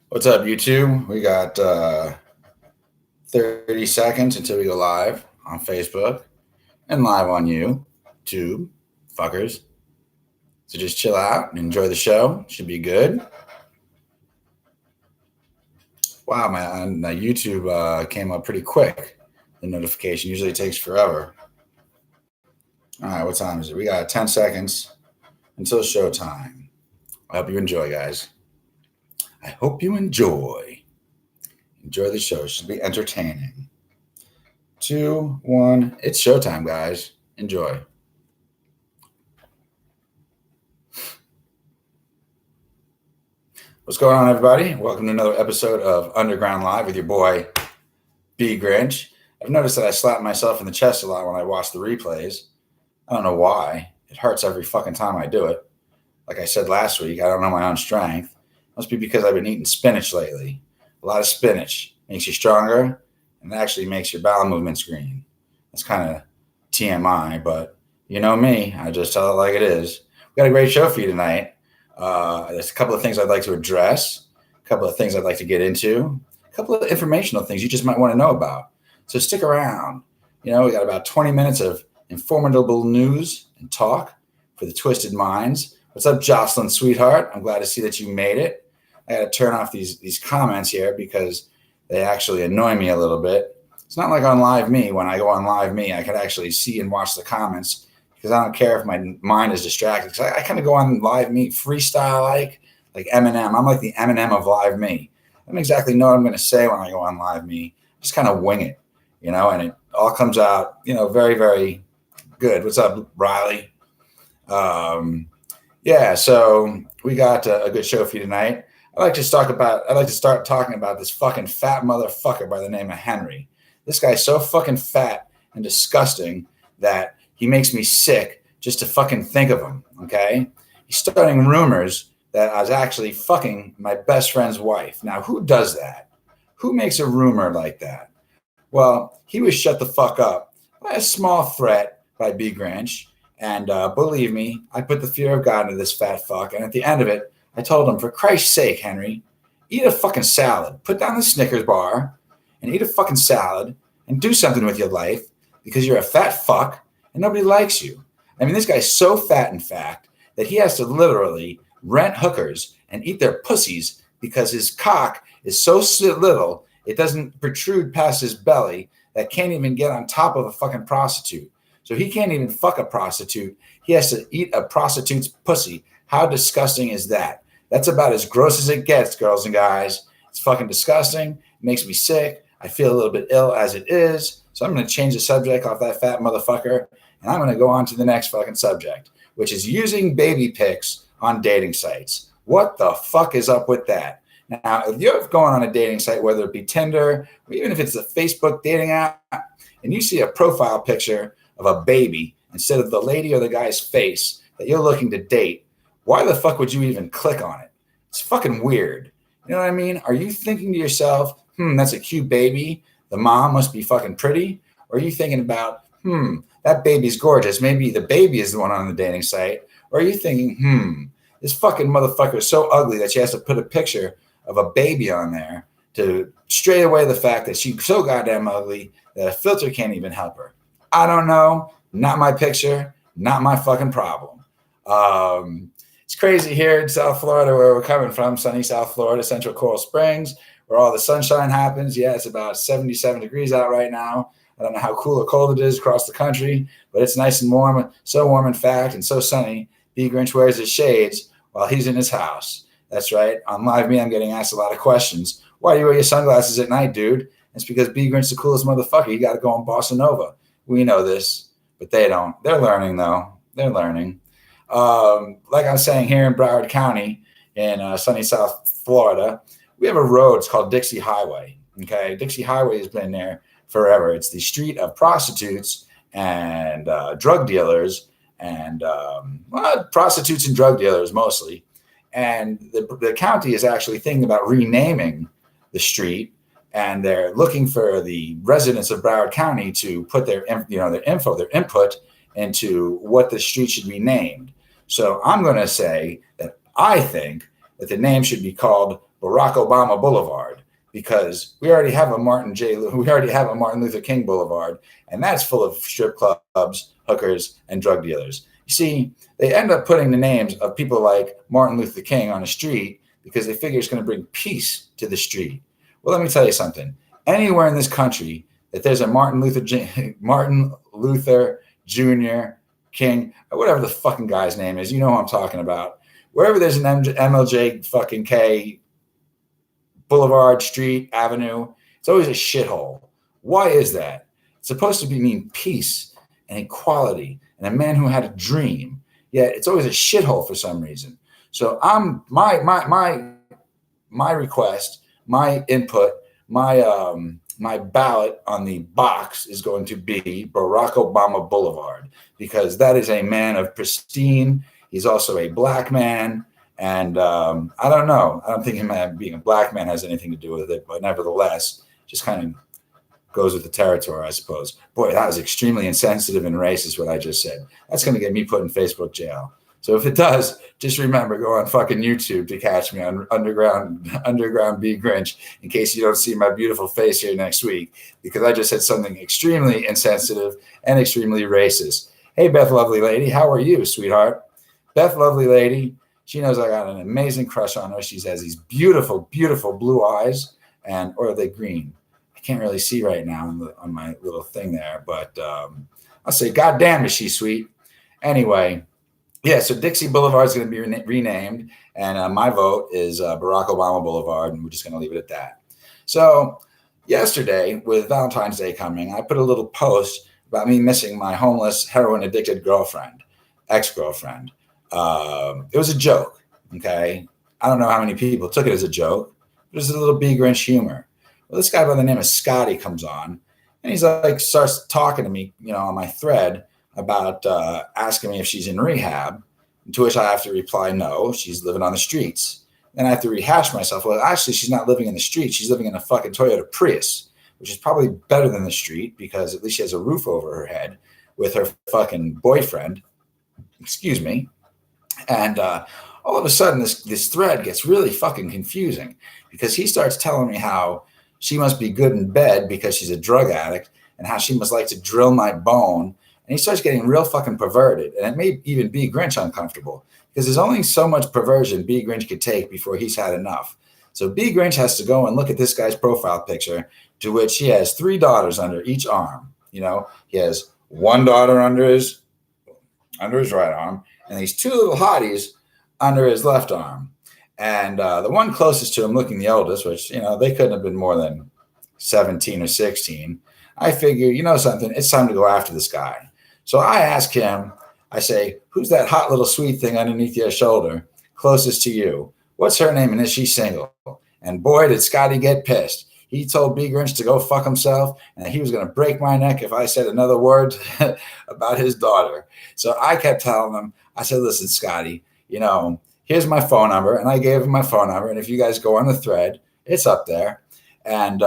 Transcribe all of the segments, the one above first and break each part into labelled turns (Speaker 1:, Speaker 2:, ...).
Speaker 1: What's up, YouTube? We got 30 seconds until we go live on Facebook and live on YouTube, fuckers. So just chill out and enjoy the show. Should be good. Wow, man, YouTube came up pretty quick. The notification usually takes forever. All right, what time is it? We got 10 seconds until showtime. I hope you enjoy, guys. I hope you enjoy. Enjoy the show. It should be entertaining. 2, 1. It's showtime, guys. Enjoy. What's going on, everybody? Welcome to another episode of Underground Live with your boy, bGrynch. I've noticed that I slap myself in the chest a lot when I watch the replays. I don't know why. It hurts every fucking time I do it. Like I said last week, I don't know my own strength. Must be because I've been eating spinach lately. A lot of spinach makes you stronger and actually makes your bowel movements green. That's kind of TMI, but you know me. I just tell it like it is. We got a great show for you tonight. There's a couple of things I'd like to address, a couple of things I'd like to get into, a couple of informational things you just might want to know about. So stick around. You know, we got about 20 minutes of informative news and talk for the twisted minds. What's up, Jocelyn, sweetheart? I'm glad to see that you made it. I got to turn off these comments here because they actually annoy me a little bit. It's not like on Live Me. When I go on Live Me, I can actually see and watch the comments because I don't care if my mind is distracted. Because I kind of go on Live Me freestyle like Eminem. I'm like the Eminem of Live Me. I don't exactly know what I'm going to say when I go on Live Me. Just kind of wing it, you know, and it all comes out, you know, very, very good. What's up, Riley? Yeah, so we got a good show for you tonight. I'd like to start talking about this fucking fat motherfucker by the name of Henry. This guy's so fucking fat and disgusting that he makes me sick just to fucking think of him, okay? He's starting rumors that I was actually fucking my best friend's wife. Now, who does that? Who makes a rumor like that? Well, he was shut the fuck up by a small threat by bGrynch. And believe me, I put the fear of God into this fat fuck. And at the end of it, I told him, for Christ's sake, Henry, eat a fucking salad. Put down the Snickers bar and eat a fucking salad and do something with your life because you're a fat fuck and nobody likes you. I mean, this guy's so fat, in fact, that he has to literally rent hookers and eat their pussies because his cock is so little, it doesn't protrude past his belly that can't even get on top of a fucking prostitute. So he can't even fuck a prostitute. He has to eat a prostitute's pussy. How disgusting is that? That's about as gross as it gets, girls and guys. It's fucking disgusting. It makes me sick. I feel a little bit ill as it is. So I'm going to change the subject off that fat motherfucker. And I'm going to go on to the next fucking subject, which is using baby pics on dating sites. What the fuck is up with that? Now, if you're going on a dating site, whether it be Tinder, or even if it's a Facebook dating app, and you see a profile picture of a baby instead of the lady or the guy's face that you're looking to date, why the fuck would you even click on it? It's fucking weird. You know what I mean? Are you thinking to yourself, that's a cute baby. The mom must be fucking pretty. Or are you thinking about, that baby's gorgeous. Maybe the baby is the one on the dating site. Or are you thinking, this fucking motherfucker is so ugly that she has to put a picture of a baby on there to stray away the fact that she's so goddamn ugly that a filter can't even help her. I don't know. Not my picture. Not my fucking problem. It's crazy here in South Florida, where we're coming from, sunny South Florida, Central Coral Springs, where all the sunshine happens. Yeah, it's about 77 degrees out right now. I don't know how cool or cold it is across the country, but it's nice and warm. So warm, in fact, and so sunny. bGrynch wears his shades while he's in his house. That's right. On Live Me, I'm getting asked a lot of questions. Why do you wear your sunglasses at night, dude? It's because bGrynch's the coolest motherfucker. You got to go on Bossa Nova. We know this, but they don't. They're learning, though. They're learning. Like I'm saying, here in Broward County in sunny South Florida, we have a road. It's called Dixie Highway. Okay, Dixie Highway has been there forever. It's the street of prostitutes and drug dealers and prostitutes and drug dealers mostly. And the county is actually thinking about renaming the street, and they're looking for the residents of Broward County to put their input into what the street should be named. So I'm going to say that I think that the name should be called Barack Obama Boulevard, because we already have a Martin Luther King Boulevard, and that's full of strip clubs, hookers, and drug dealers. You see, they end up putting the names of people like Martin Luther King on a street because they figure it's going to bring peace to the street. Well, let me tell you something. Anywhere in this country that there's a Martin Luther Jr. King, or whatever the fucking guy's name is, you know who I'm talking about. Wherever there's an MLJ fucking K Boulevard, Street, Avenue, it's always a shithole. Why is that? It's supposed to mean peace and equality and a man who had a dream. Yet it's always a shithole for some reason. So my request, my input, my ballot on the box is going to be Barack Obama Boulevard, because that is a man of pristine. He's also a black man. And I don't know. I don't think him being a black man has anything to do with it. But nevertheless, just kind of goes with the territory, I suppose. Boy, that was extremely insensitive and racist, what I just said. That's going to get me put in Facebook jail. So if it does, just remember, go on fucking YouTube to catch me on UnderGround bGrynch, in case you don't see my beautiful face here next week, because I just said something extremely insensitive and extremely racist. Hey, Beth Lovely Lady, how are you, sweetheart? Beth Lovely Lady, she knows I got an amazing crush on her. She has these beautiful, beautiful blue eyes, or are they green? I can't really see right now on my little thing there, but I'll say, God damn, is she sweet. Anyway, yeah, so Dixie Boulevard is going to be renamed, and my vote is Barack Obama Boulevard, and we're just going to leave it at that. So yesterday, with Valentine's Day coming, I put a little post about me missing my homeless, heroin-addicted ex-girlfriend. It was a joke, okay? I don't know how many people took it as a joke. It was a little bGrynch humor. Well, this guy by the name of Scotty comes on, and he's like, starts talking to me, on my thread about asking me if she's in rehab, to which I have to reply, no, she's living on the streets. Then I have to rehash myself. Well, actually, she's not living in the street. She's living in a fucking Toyota Prius, which is probably better than the street, because at least she has a roof over her head with her fucking boyfriend. Excuse me. And all of a sudden, this thread gets really fucking confusing, because he starts telling me how she must be good in bed because she's a drug addict, and how she must like to drill my bone. And he starts getting real fucking perverted. And it made even bGrynch uncomfortable, because there's only so much perversion bGrynch could take before he's had enough. So bGrynch has to go and look at this guy's profile picture, to which he has 3 daughters under each arm. He has one daughter under his right arm, and these 2 little hotties under his left arm. And the one closest to him, looking the oldest, which, they couldn't have been more than 17 or 16. I figure, something, it's time to go after this guy. So I ask him, I say, who's that hot little sweet thing underneath your shoulder closest to you? What's her name, and is she single? And boy, did Scotty get pissed. He told bGrynch to go fuck himself, and he was going to break my neck if I said another word about his daughter. So I kept telling him, I said, listen, Scotty, here's my phone number. And I gave him my phone number. And if you guys go on the thread, it's up there. And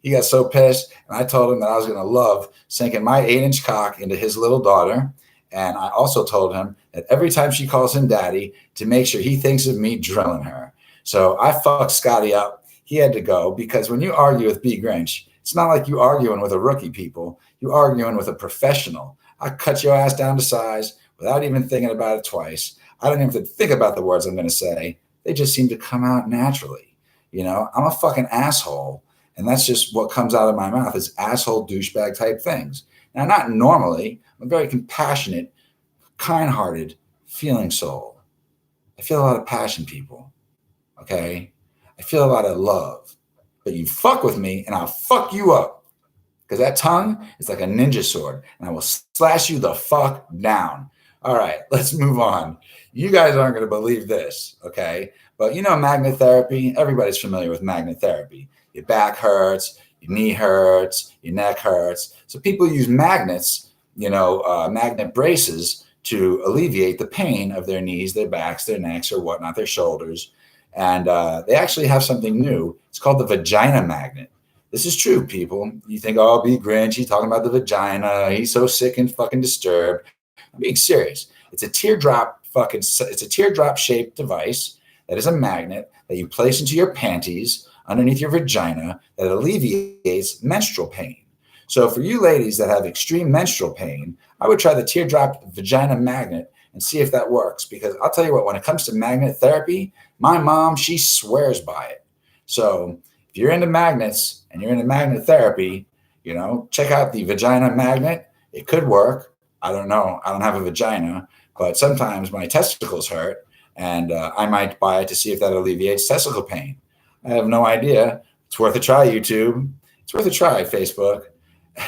Speaker 1: he got so pissed. And I told him that I was going to love sinking my 8-inch cock into his little daughter. And I also told him that every time she calls him daddy, to make sure he thinks of me drilling her. So I fucked Scotty up. He had to go, because when you argue with bGrynch, it's not like you arguing with a rookie, people. You arguing with a professional. I cut your ass down to size without even thinking about it twice. I don't even have to think about the words I'm going to say. They just seem to come out naturally. I'm a fucking asshole. And that's just what comes out of my mouth, is asshole douchebag type things. Now, not normally. I'm a very compassionate, kind-hearted, feeling soul. I feel a lot of passion, people. Okay? I feel a lot of love. But you fuck with me, and I'll fuck you up. Because that tongue is like a ninja sword, and I will slash you the fuck down. All right, let's move on. You guys aren't going to believe this, okay? But magnet therapy, everybody's familiar with magnet therapy. Your back hurts, your knee hurts, your neck hurts. So people use magnets, magnet braces, to alleviate the pain of their knees, their backs, their necks, or whatnot, their shoulders. And they actually have something new. It's called the vagina magnet. This is true, people. You think, oh, bGrynch, he's talking about the vagina. He's so sick and fucking disturbed. I'm being serious. It's a teardrop shaped device that is a magnet that you place into your panties underneath your vagina that alleviates menstrual pain. So for you ladies that have extreme menstrual pain, I would try the teardrop vagina magnet and see if that works. Because I'll tell you what, when it comes to magnet therapy, my mom, she swears by it. So if you're into magnets and you're into magnet therapy, check out the vagina magnet. It could work. I don't know. I don't have a vagina, but sometimes my testicles hurt, and I might buy it to see if that alleviates testicle pain. I have no idea. It's worth a try, YouTube. It's worth a try, Facebook.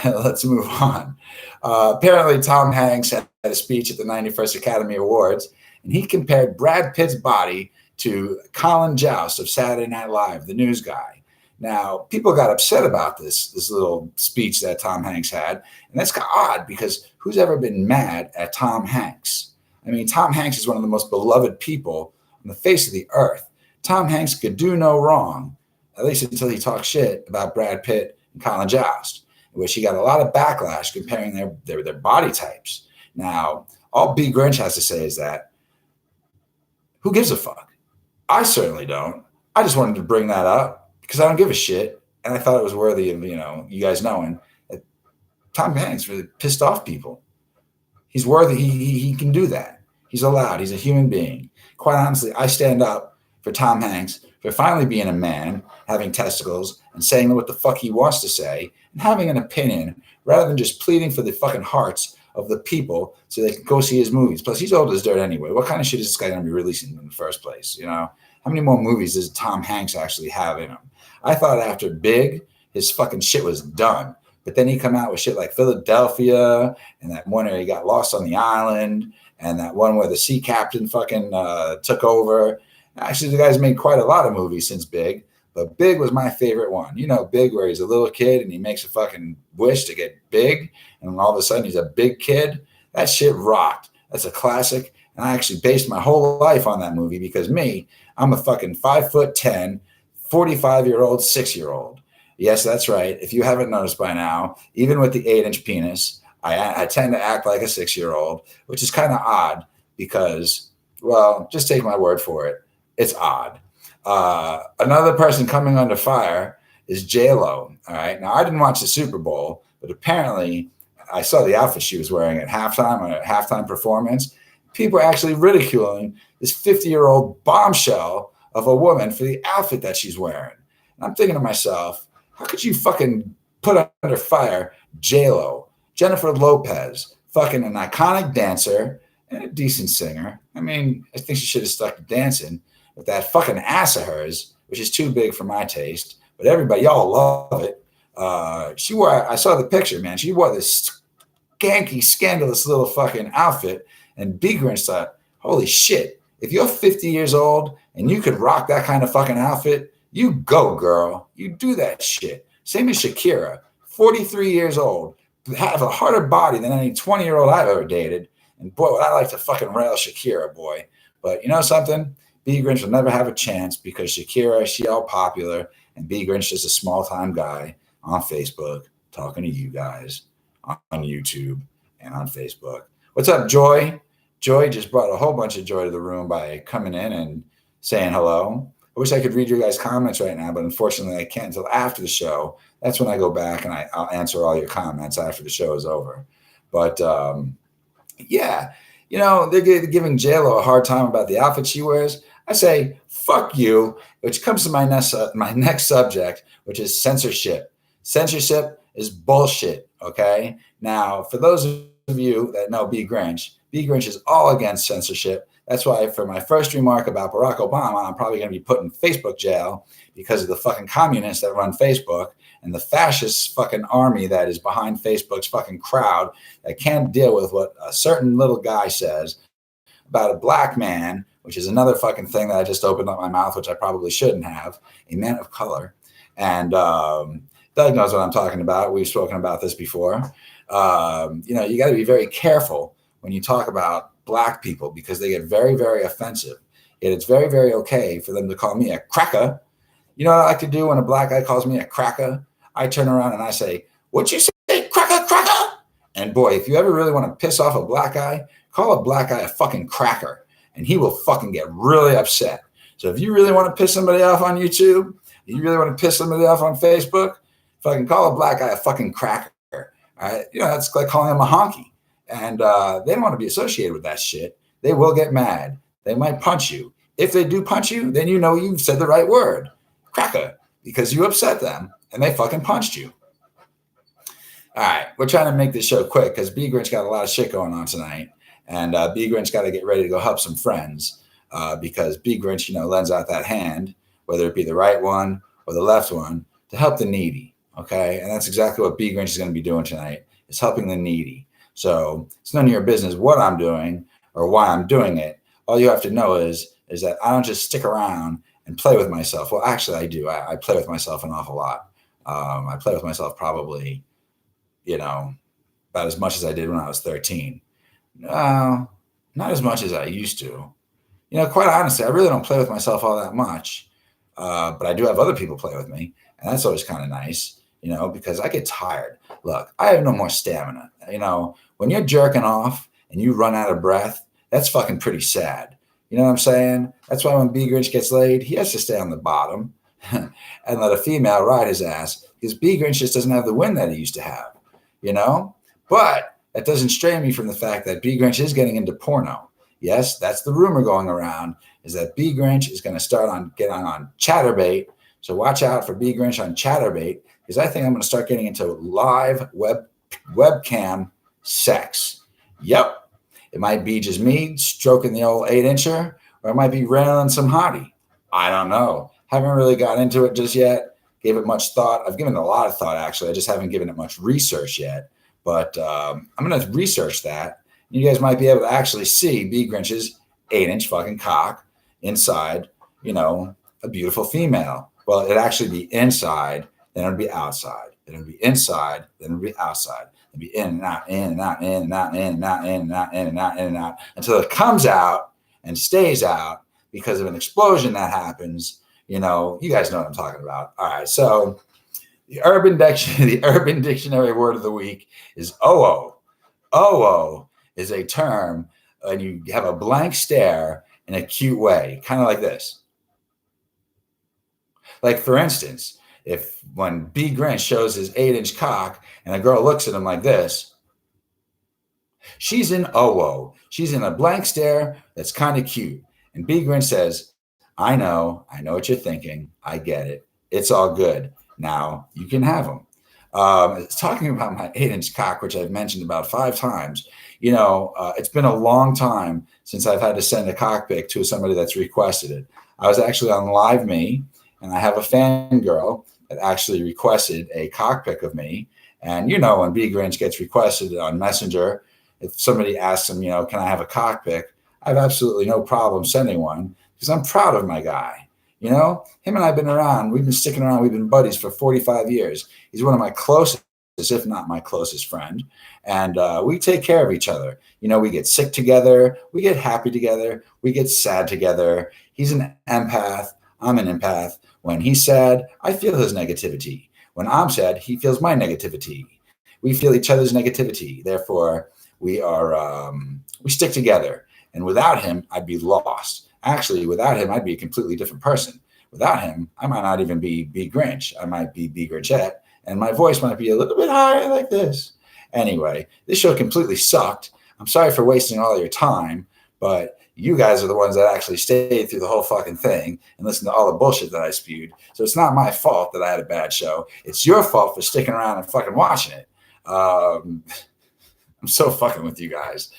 Speaker 1: Let's move on. Apparently, Tom Hanks had a speech at the 91st Academy Awards, and he compared Brad Pitt's body to Colin Jost of Saturday Night Live, the news guy. Now, people got upset about this little speech that Tom Hanks had, and that's odd because who's ever been mad at Tom Hanks? I mean, Tom Hanks is one of the most beloved people on the face of the earth. Tom Hanks could do no wrong, at least until he talked shit about Brad Pitt and Colin Jost, in which he got a lot of backlash comparing their body types. Now, all bGrynch has to say is that, who gives a fuck? I certainly don't. I just wanted to bring that up because I don't give a shit. And I thought it was worthy of, you guys knowing that Tom Hanks really pissed off people. He's worthy. He can do that. He's allowed. He's a human being. Quite honestly, I stand up for Tom Hanks for finally being a man, having testicles, and saying what the fuck he wants to say, and having an opinion, rather than just pleading for the fucking hearts of the people so they can go see his movies. Plus, he's old as dirt anyway. What kind of shit is this guy going to be releasing in the first place? How many more movies does Tom Hanks actually have in him? I thought after Big, his fucking shit was done. But then he come out with shit like Philadelphia, and that one where he got lost on the island, and that one where the sea captain fucking took over. Actually, the guy's made quite a lot of movies since Big, but Big was my favorite one. Big, where he's a little kid and he makes a fucking wish to get big, and all of a sudden he's a big kid. That shit rocked. That's a classic, and I actually based my whole life on that movie because I'm a fucking 5'10", 45-year-old, 6-year-old. Yes, that's right. If you haven't noticed by now, even with the 8-inch penis, I tend to act like a 6-year-old, which is kind of odd because, well, just take my word for it. It's odd. Another person coming under fire is J-Lo. All right. Now, I didn't watch the Super Bowl, but apparently I saw the outfit she was wearing at halftime on a halftime performance. People are actually ridiculing this 50-year-old bombshell of a woman for the outfit that she's wearing. And I'm thinking to myself, how could you fucking put under fire J-Lo, Jennifer Lopez, fucking an iconic dancer and a decent singer? I mean, I think she should have stuck to dancing with that fucking ass of hers, which is too big for my taste. But everybody, y'all love it. I saw the picture, man. She wore this skanky, scandalous little fucking outfit. And bGrynch thought, holy shit, if you're 50 years old and you could rock that kind of fucking outfit, you go, girl. You do that shit. Same as Shakira, 43 years old, have a harder body than any 20-year-old I've ever dated. And boy, would I like to fucking rail Shakira, boy. But you know something? bGrynch will never have a chance because Shakira, she all popular, and bGrynch is a small-time guy on Facebook talking to you guys on YouTube and on Facebook. What's up, Joy? Joy just brought a whole bunch of joy to the room by coming in and saying hello. I wish I could read your guys' comments right now, but unfortunately I can't until after the show. That's when I go back and I'll answer all your comments after the show is over. But yeah, they're giving J-Lo a hard time about the outfit she wears. I say, fuck you, which comes to my next subject, which is censorship. Censorship is bullshit, okay? Now, for those of you that know bGrynch is all against censorship. That's why for my first remark about Barack Obama, I'm probably going to be put in Facebook jail because of the fucking communists that run Facebook and the fascist fucking army that is behind Facebook's fucking crowd that can't deal with what a certain little guy says about a black man, which is another fucking thing that I just opened up my mouth, which I probably shouldn't have, a man of color. And Doug knows what I'm talking about. We've spoken about this before. You got to be very careful when you talk about black people because they get very, very offensive. Yet it's very, very okay for them to call me a cracker. You know what I like to do when a black guy calls me a cracker? I turn around and I say, "What'd you say, cracker, cracker?" And boy, if you ever really want to piss off a black guy, call a black guy a fucking cracker, and he will fucking get really upset. So if you really want to piss somebody off on YouTube, you really want to piss somebody off on Facebook, fucking call a black guy a fucking cracker. All right, that's like calling him a honky, and they don't want to be associated with that shit. They will get mad. They might punch you. If they do punch you, then you've said the right word, cracker, because you upset them and they fucking punched you. All right, we're trying to make this show quick because bGrynch got a lot of shit going on tonight, and bGrynch got to get ready to go help some friends because bGrynch, lends out that hand, whether it be the right one or the left one, to help the needy. Okay, and that's exactly what bGrynch is going to be doing tonight, is helping the needy. So it's none of your business what I'm doing or why I'm doing it. All you have to know is that I don't just stick around and play with myself. Well, actually, I do. I play with myself an awful lot. I play with myself probably, about as much as I did when I was 13. No, not as much as I used to. Quite honestly, I really don't play with myself all that much. But I do have other people play with me, and that's always kind of nice, because I get tired. Look, I have no more stamina. When you're jerking off and you run out of breath, that's fucking pretty sad. You know what I'm saying? That's why when bGrynch gets laid, he has to stay on the bottom and let a female ride his ass, because bGrynch just doesn't have the wind that he used to have, But that doesn't stray me from the fact that bGrynch is getting into porno. Yes, that's the rumor going around, is that bGrynch is going to get on Chatterbait. So watch out for bGrynch on Chatterbait, because I think I'm going to start getting into live webcam sex. Yep. It might be just me stroking the old 8-incher, or it might be railing some hottie. I don't know. Haven't really got into it just yet. Gave it much thought. I've given it a lot of thought, actually. I just haven't given it much research yet. But I'm going to research that. You guys might be able to actually see bGrynch's 8-inch fucking cock inside, a beautiful female. Well, it'd actually be inside, then it'd be outside. Then it'd be inside, then it'd be outside. It'd be in and out, in and out, in and out, in and out, in and out, in and out, in and out, until it comes out and stays out because of an explosion that happens. You guys know what I'm talking about. All right, so the Urban Dictionary word of the week is OO. OO is a term, and you have a blank stare in a cute way, kind of like this. Like, for instance, when bGrynch shows his 8-inch cock and a girl looks at him like this, she's in OO. She's in a blank stare that's kind of cute. And bGrynch says, I know what you're thinking. I get it. It's all good. Now you can have them. Talking about my 8-inch cock, which I've mentioned about 5 times, it's been a long time since I've had to send a cock pic to somebody that's requested it. I was actually on Live Me, and I have a fangirl that actually requested a cock pic of me. And when bGrynch gets requested on Messenger, if somebody asks him, can I have a cock pic, I have absolutely no problem sending one, because I'm proud of my guy. Him and I have been around. We've been sticking around. We've been buddies for 45 years. He's one of my closest, if not my closest friend. And we take care of each other. We get sick together. We get happy together. We get sad together. He's an empath. I'm an empath. When he's sad, I feel his negativity. When I'm sad, he feels my negativity. We feel each other's negativity. Therefore, we stick together. And without him, I'd be lost. Actually, without him, I'd be a completely different person. Without him, I might not even be bGrynch. I might be bGrynchette, and my voice might be a little bit higher like this. Anyway, this show completely sucked. I'm sorry for wasting all your time, but you guys are the ones that actually stayed through the whole fucking thing and listened to all the bullshit that I spewed. So it's not my fault that I had a bad show. It's your fault for sticking around and fucking watching it. I'm so fucking with you guys.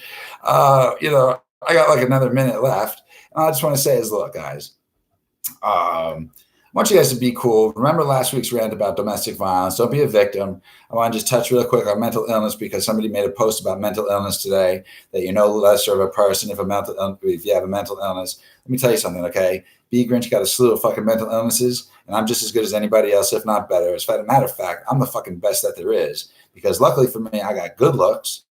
Speaker 1: I got like another minute left. And I just want to say is, look, guys, I want you guys to be cool. Remember last week's rant about domestic violence. Don't be a victim. I want to just touch real quick on mental illness, because somebody made a post about mental illness today, that you're no lesser of a person if you have a mental illness. Let me tell you something, okay? bGrynch got a slew of fucking mental illnesses, and I'm just as good as anybody else, if not better. As a matter of fact, I'm the fucking best that there is, because luckily for me, I got good looks,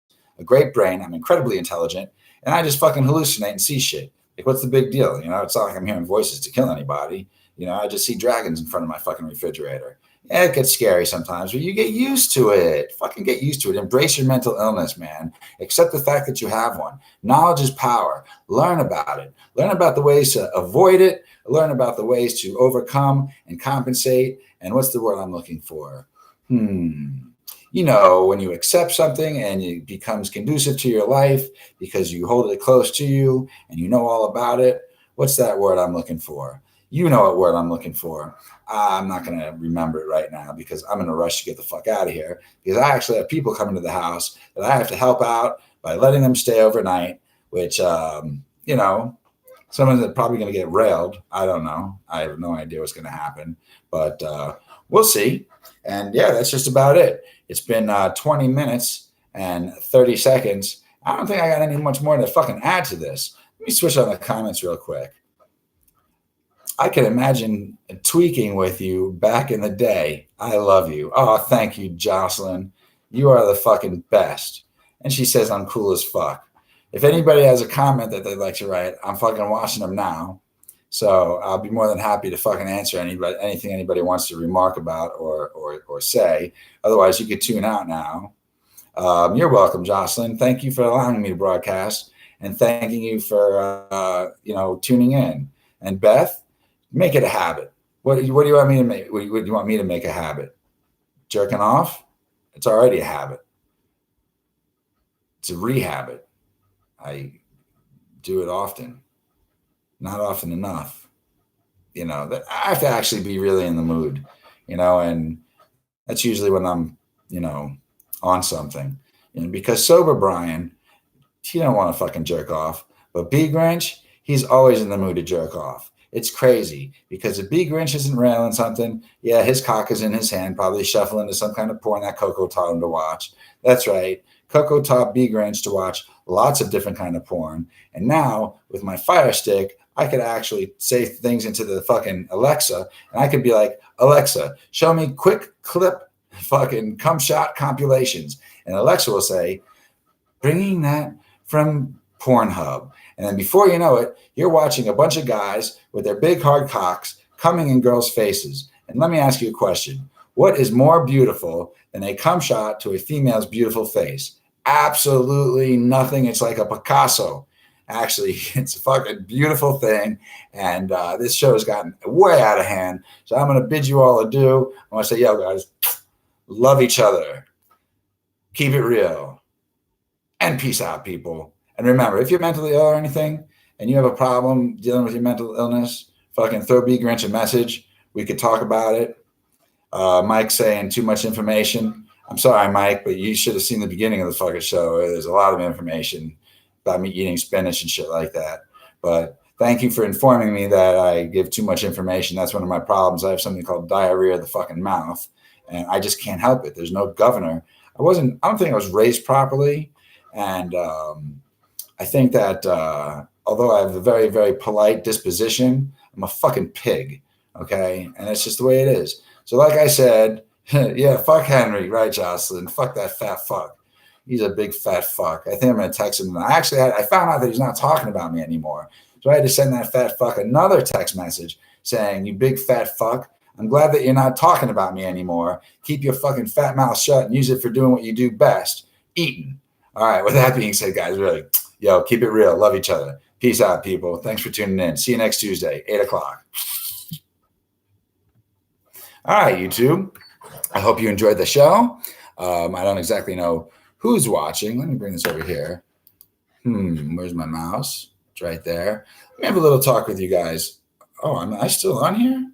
Speaker 1: a great brain, I'm incredibly intelligent, and I just fucking hallucinate and see shit. Like, what's the big deal? It's not like I'm hearing voices to kill anybody. I just see dragons in front of my fucking refrigerator. Yeah, it gets scary sometimes, but you get used to it. Fucking get used to it. Embrace your mental illness, man. Accept the fact that you have one. Knowledge is power. Learn about it. Learn about the ways to avoid it. Learn about the ways to overcome and compensate. And what's the word I'm looking for? When you accept something and it becomes conducive to your life because you hold it close to you and you know all about it. What's that word I'm looking for? You know what word I'm looking for. I'm not going to remember it right now because I'm in a rush to get the fuck out of here because I actually have people coming to the house that I have to help out by letting them stay overnight, which, someone's probably going to get railed. I don't know. I have no idea what's going to happen, but we'll see. And yeah, that's just about it. It's been 20 minutes and 30 seconds. I don't think I got any much more to fucking add to this. Let me switch on the comments real quick. I can imagine tweaking with you back in the day. I love you. Oh, thank you, Jocelyn. You are the fucking best. And she says I'm cool as fuck. If anybody has a comment that they'd like to write, I'm fucking watching them now. So I'll be more than happy to fucking answer anything anybody wants to remark about or say. Otherwise, you could tune out now. You're welcome, Jocelyn. Thank you for allowing me to broadcast, and thanking you for tuning in. And Beth, make it a habit. What do you want me to make? What do you want me to make a habit? Jerking off? It's already a habit. It's a rehab. I do it often. Not often enough. That I have to actually be really in the mood, and that's usually when I'm, on something. Because sober Brian, he don't want to fucking jerk off. But bGrynch, he's always in the mood to jerk off. It's crazy because if bGrynch isn't railing something, yeah, his cock is in his hand, probably shuffling to some kind of porn that Coco taught him to watch. That's right. Coco taught bGrynch to watch lots of different kind of porn. And now with my Fire Stick, I could actually say things into the fucking Alexa, and I could be like, Alexa, show me quick clip fucking cum shot compilations. And Alexa will say, bringing that from Pornhub. And then before you know it, you're watching a bunch of guys with their big hard cocks coming in girls' faces. And let me ask you a question. What is more beautiful than a cum shot to a female's beautiful face? Absolutely nothing. It's like a Picasso. Actually, it's a fucking beautiful thing. And this show has gotten way out of hand. So I'm going to bid you all adieu. I want to say, yo, guys, love each other. Keep it real. And peace out, people. And remember, if you're mentally ill or anything, and you have a problem dealing with your mental illness, fucking throw bGrynch a message. We could talk about it. Mike's saying too much information. I'm sorry, Mike, but you should have seen the beginning of the fucking show. There's a lot of information about me eating spinach and shit like that. But thank you for informing me that I give too much information. That's one of my problems. I have something called diarrhea of the fucking mouth, and I just can't help it. There's no governor. I don't think I was raised properly. And I think that although I have a very, very polite disposition, I'm a fucking pig. Okay. And it's just the way it is. So like I said, yeah, fuck Henry, right, Jocelyn? Fuck that fat fuck. He's a big fat fuck. I think I'm going to text him. I found out that he's not talking about me anymore. So I had to send that fat fuck another text message saying, you big fat fuck, I'm glad that you're not talking about me anymore. Keep your fucking fat mouth shut and use it for doing what you do best, eating. All right. With that being said, guys, really, yo, keep it real. Love each other. Peace out, people. Thanks for tuning in. See you next Tuesday, 8:00. All right, YouTube. I hope you enjoyed the show. I don't exactly know who's watching. Let me bring this over here. Where's my mouse? It's right there. Let me have a little talk with you guys. Oh, am I still on here?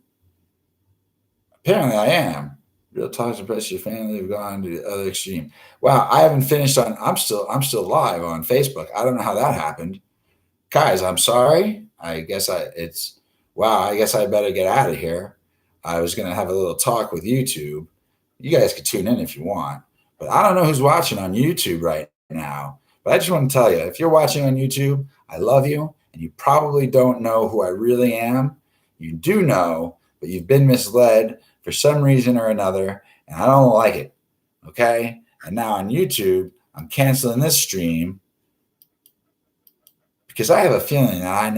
Speaker 1: Apparently I am. Real talks impress your family have gone to the other extreme. Wow, I haven't finished on. I'm still live on Facebook. I don't know how that happened, guys. I'm sorry. I guess I better get out of here. I was gonna have a little talk with YouTube. You guys can tune in if you want, but I don't know who's watching on YouTube right now. But I just want to tell you, if you're watching on YouTube, I love you, and you probably don't know who I really am. You do know, but you've been misled for some reason or another, and I don't like it, okay? And now on YouTube, I'm canceling this stream because I have a feeling that I